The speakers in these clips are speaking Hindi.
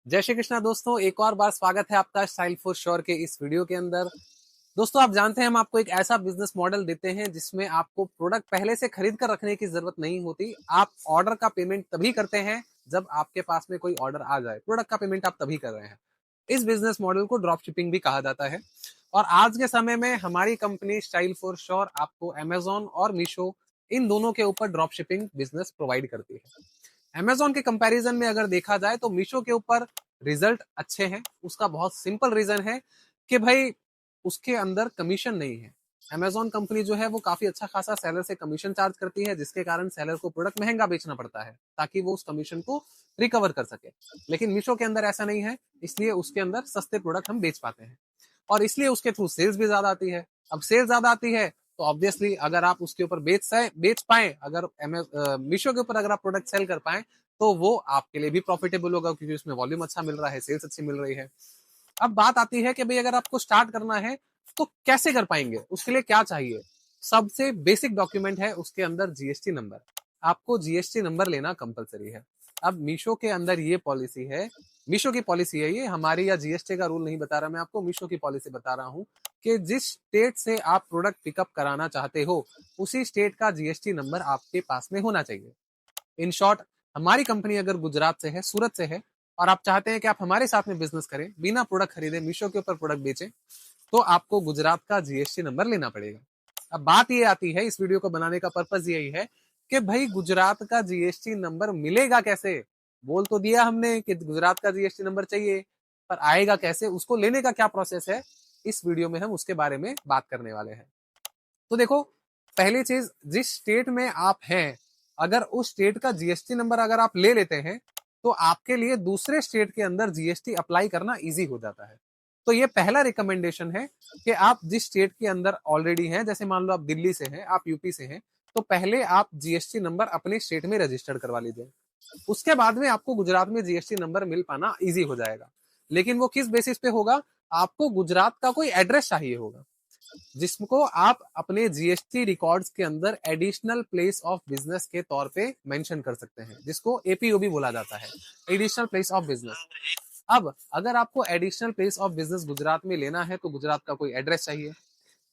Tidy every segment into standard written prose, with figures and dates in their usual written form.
जय श्री कृष्णा दोस्तों, एक और बार स्वागत है आपका स्टाइल फॉर श्योर के इस वीडियो के अंदर। दोस्तों, आप जानते हैं हम आपको एक ऐसा बिजनेस मॉडल देते हैं जिसमें आपको प्रोडक्ट पहले से खरीद कर रखने की जरूरत नहीं होती। आप ऑर्डर का पेमेंट तभी करते हैं जब आपके पास में कोई ऑर्डर आ जाए। प्रोडक्ट का पेमेंट आप तभी कर रहे हैं। इस बिजनेस मॉडल को ड्रॉप शिपिंग भी कहा जाता है। और आज के समय में हमारी कंपनी स्टाइल फॉर श्योर आपको अमेजोन और मीशो इन दोनों के ऊपर ड्रॉप शिपिंग बिजनेस प्रोवाइड करती है। अमेजोन के कंपैरिजन में अगर देखा जाए तो मीशो के ऊपर रिजल्ट अच्छे हैं। उसका बहुत सिंपल रीजन है कि भाई उसके अंदर कमीशन नहीं है। अमेजोन कंपनी जो है वो काफी अच्छा खासा सेलर से कमीशन चार्ज करती है, जिसके कारण सेलर को प्रोडक्ट महंगा बेचना पड़ता है ताकि वो उस कमीशन को रिकवर कर सके। लेकिन मीशो के अंदर ऐसा नहीं है, इसलिए उसके अंदर सस्ते प्रोडक्ट हम बेच पाते हैं और इसलिए उसके थ्रू सेल्स भी ज्यादा आती है। अब सेल्स ज्यादा आती है तो ऑब्वियसली अगर आप उसके ऊपर बेच पाए, अगर मीशो के ऊपर अगर आप प्रोडक्ट सेल कर पाए तो वो आपके लिए भी प्रॉफिटेबल होगा, क्योंकि उसमें वॉल्यूम अच्छा मिल रहा है, सेल्स अच्छी मिल रही है। अब बात आती है कि भाई अगर आपको स्टार्ट करना है तो कैसे कर पाएंगे, उसके लिए क्या चाहिए। सबसे बेसिक डॉक्यूमेंट है उसके अंदर जीएसटी नंबर। आपको जीएसटी नंबर लेना कंपलसरी है। अब मीशो के अंदर ये पॉलिसी है, मीशो की पॉलिसी है ये, हमारी या जीएसटी का रूल नहीं बता रहा मैं आपको, मीशो की पॉलिसी बता रहा हूं कि जिस स्टेट से आप प्रोडक्ट पिकअप कराना चाहते हो उसी स्टेट का जीएसटी नंबर आपके पास में होना चाहिए। इन शॉर्ट, हमारी कंपनी अगर गुजरात से है, सूरत से है, और आप चाहते हैं कि आप हमारे साथ में बिजनेस करें, बिना प्रोडक्ट खरीदे मीशो के ऊपर प्रोडक्ट बेचें, तो आपको गुजरात का जीएसटी नंबर लेना पड़ेगा। अब बात ये आती है, इस वीडियो को बनाने का पर्पज यही है कि भाई गुजरात का जीएसटी नंबर मिलेगा कैसे। बोल तो दिया हमने कि गुजरात का जीएसटी नंबर चाहिए, पर आएगा कैसे, उसको लेने का क्या प्रोसेस है, इस वीडियो में हम उसके बारे में बात करने वाले हैं। तो देखो, पहली चीज, जिस स्टेट में आप हैं, अगर उस स्टेट का जीएसटी नंबर अगर आप ले लेते हैं तो आपके लिए दूसरे स्टेट के अंदर जीएसटी अप्लाई करना इजी हो जाता है। तो ये पहला रिकमेंडेशन है कि आप जिस स्टेट के अंदर ऑलरेडी हैं, जैसे मान लो आप दिल्ली से हैं, आप यूपी से हैं, तो पहले आप जीएसटी नंबर अपने स्टेट में रजिस्टर्ड करवा लीजिए। उसके बाद में आपको गुजरात में जीएसटी नंबर मिल पाना इजी हो जाएगा। लेकिन वो किस बेसिस पे होगा, आपको गुजरात का कोई एड्रेस चाहिए होगा जिसको आप अपने जीएसटी रिकॉर्ड्स के अंदर एडिशनल प्लेस ऑफ बिजनेस के तौर पे मेंशन कर सकते हैं, जिसको एपीओ भी बोला जाता है, एडिशनल प्लेस ऑफ बिजनेस। अब अगर आपको additional place of business Gujarat में लेना है तो गुजरात का कोई एड्रेस चाहिए।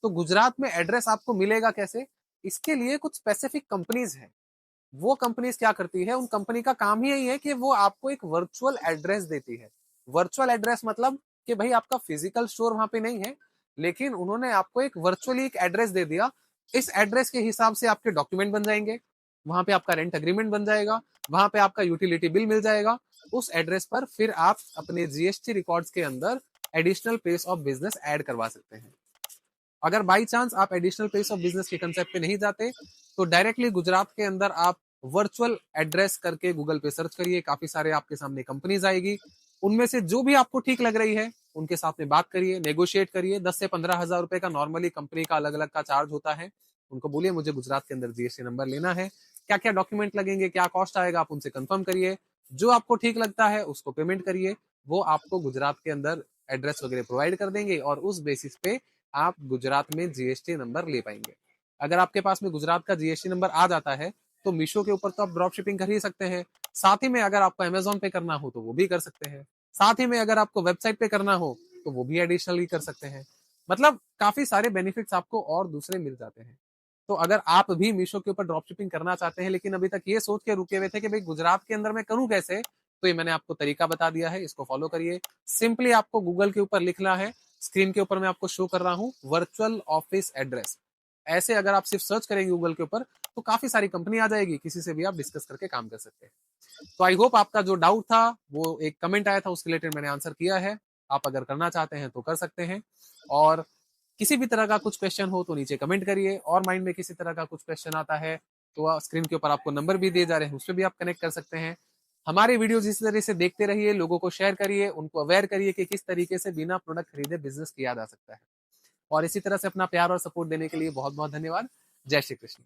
तो गुजरात में एड्रेस आपको मिलेगा कैसे, इसके लिए कुछ स्पेसिफिक कंपनीज हैं। वो कंपनीज क्या करती है, उन कंपनी का काम ही यही है कि वो आपको एक वर्चुअल एड्रेस देती है। वर्चुअल एड्रेस मतलब कि भाई आपका फिजिकल स्टोर वहां पे नहीं है, लेकिन उन्होंने आपको एक वर्चुअली एक एड्रेस दे दिया। इस एड्रेस के हिसाब से आपके डॉक्यूमेंट बन जाएंगे, वहां पे आपका रेंट अग्रीमेंट बन जाएगा, वहां पे आपका यूटिलिटी बिल मिल जाएगा। उस एड्रेस पर फिर आप अपने जीएसटी रिकॉर्ड्स के अंदर additional place of business add करवा सकते हैं। अगर बाई चांस आप एडिशनल प्लेस ऑफ बिजनेस के कंसेप्ट पे नहीं जाते तो डायरेक्टली गुजरात के अंदर आप वर्चुअल एड्रेस करके गूगल पे सर्च करिए, काफी सारे आपके सामने कंपनीज आएगी। उनमें से जो भी आपको ठीक लग रही है उनके साथ में बात करिए, नेगोशिएट करिए। 10 से 15 हजार रुपए का नॉर्मली कंपनी का अलग अलग का चार्ज होता है। उनको बोलिए मुझे गुजरात के अंदर जीएसटी नंबर लेना है, क्या क्या डॉक्यूमेंट लगेंगे, क्या कॉस्ट आएगा, आप उनसे कंफर्म करिए। जो आपको ठीक लगता है उसको पेमेंट करिए, वो आपको गुजरात के अंदर एड्रेस वगैरह प्रोवाइड कर देंगे और उस बेसिस पे आप गुजरात में जीएसटी नंबर ले पाएंगे। अगर आपके पास में गुजरात का जीएसटी नंबर आ जाता है तो मीशो के ऊपर तो आप ड्रॉप शिपिंग कर ही सकते हैं। साथ ही में अगर आपको अमेजोन पे करना हो तो वो भी कर सकते हैं। साथ ही में अगर आपको वेबसाइट पे करना हो तो वो भी एडिशनली कर सकते हैं। मतलब काफी सारे बेनिफिट्स आपको और दूसरे मिल जाते हैं। तो अगर आप भी मीशो के ऊपर ड्रॉप शिपिंग करना चाहते हैं लेकिन अभी तक ये सोच के रुके हुए थे कि भाई गुजरात के अंदर मैं करूं कैसे, तो ये मैंने आपको तरीका बता दिया है, इसको फॉलो करिए। सिंपली आपको गूगल के ऊपर लिखना है, स्क्रीन के ऊपर मैं आपको शो कर रहा हूं वर्चुअल ऑफिस एड्रेस। ऐसे अगर आप सिर्फ सर्च करेंगे गूगल के ऊपर तो काफी सारी कंपनी आ जाएगी, किसी से भी आप डिस्कस करके काम कर सकते हैं। तो आई होप आपका जो डाउट था, वो एक कमेंट आया था उसके रिलेटेड मैंने आंसर किया है। आप अगर करना चाहते हैं तो कर सकते हैं। और किसी भी तरह का कुछ क्वेश्चन हो तो नीचे कमेंट करिए, और माइंड में किसी तरह का कुछ क्वेश्चन आता है तो स्क्रीन के ऊपर आपको नंबर भी दिए जा रहे हैं, उस पर भी आप कनेक्ट कर सकते हैं। हमारे वीडियोस इसी तरह से देखते रहिए, लोगों को शेयर करिए, उनको अवेयर करिए कि किस तरीके से बिना प्रोडक्ट खरीदे बिजनेस किया जा सकता है। और इसी तरह से अपना प्यार और सपोर्ट देने के लिए बहुत बहुत धन्यवाद। जय श्री कृष्ण।